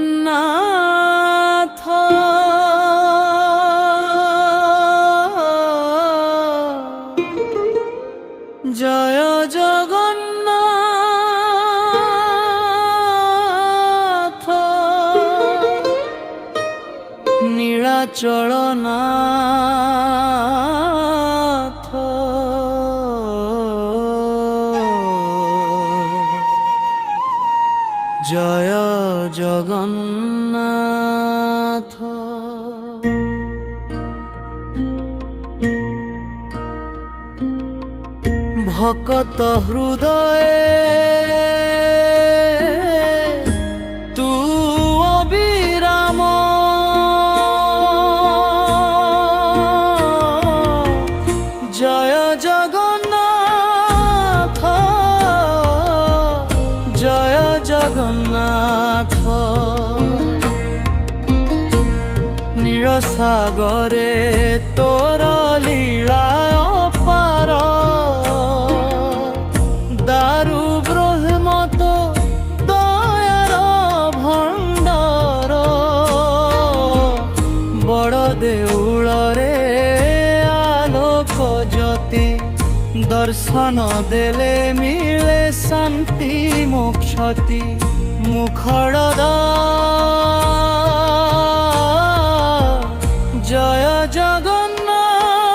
জগন্নাথ জয় জগন্নাথ নীলাচল নাথ জয় জগন্নাথ। ভকত হৃদয়ে তু অবিরাম জয় জগন্নাথ জয় জগন্নাথ। নীরসাগরে তোর লীলা অপার দারু ব্রহ্মত দয়ার ভণ্ডার বড় দেউଳରେ আলোক জ্যোতি দর্শন দেলে মিলে শান্তি মোক্ষতি মুখড় জয় জগন্নাথ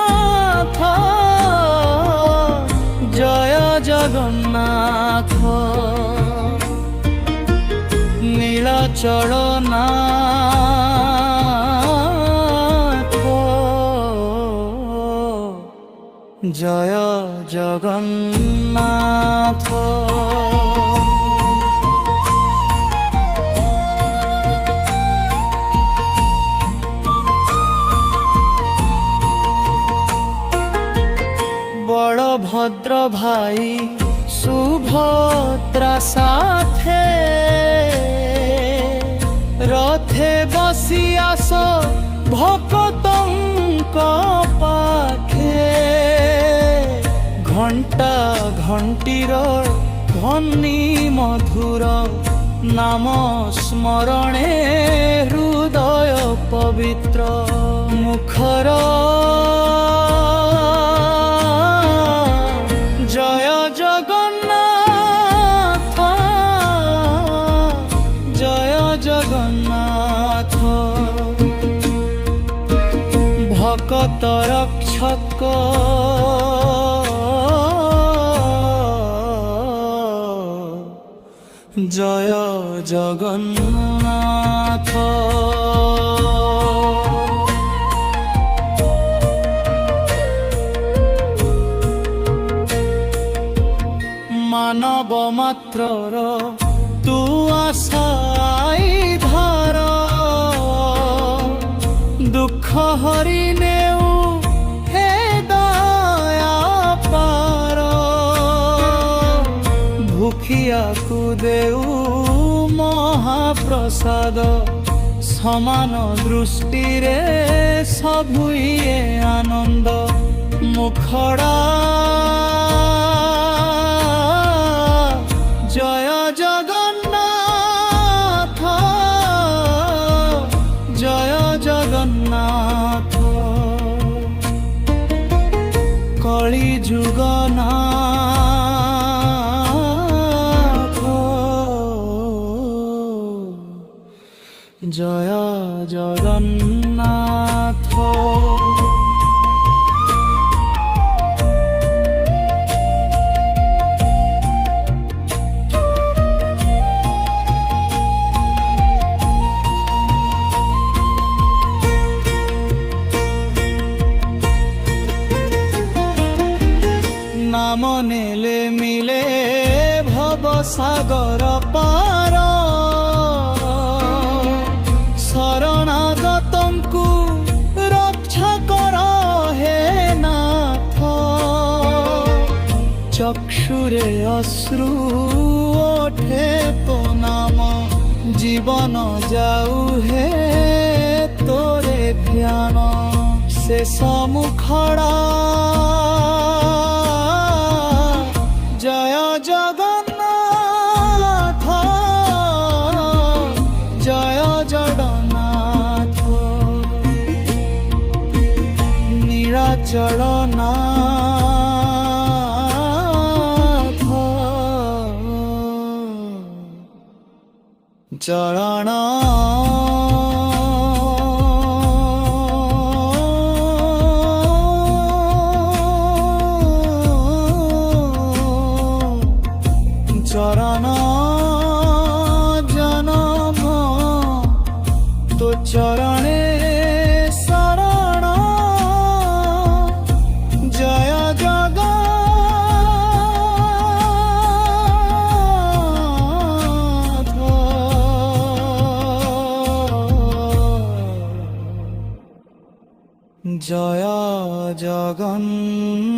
জয় জগন্নাথ। নীলাচল নাথ জয় জগন্নাথ। বলভদ্র ভাই সুভদ্রা সাথে রথে বসি আস ভকতঙ্ক পাখে ঘণ্টা ঘণ্টির ধ্বনি মধুর নাম স্মরণে হৃদয় পবিত্র মুখর জয় জগন্নাথ জয় জগন্নাথ। ভকত রক্ষক জয় জগন্নাথ। মানব মাত্রর তু আশাই ধার দুঃখ হরি নেউ হে দয়া পার ভুখিয়াকু দেউ মহাপ্রসাদ সমান দৃষ্টিরে সভুয়ে আনন্দ মুখড়া জয় জগন্নাথ জয় জগন্নাথ। কলি যুগ নাথ জয় জগন্নাথ। নাম নেলে মিলে ভব সাগর পার শরণাগতଙ୍କୁ রক্ষা কর হে নাথ। চক্ষুরে অশ্রু ওঠে তো নাম জীবন যাউ হে তোরে ধ্যান শেষ মুখড়া জয় জগন্নাথ জয় ଚଳନାଥ ଚରଣ চরণ জনম তো চরণে শরণ জয় জগন্নাথ জয় জগন্নাথ।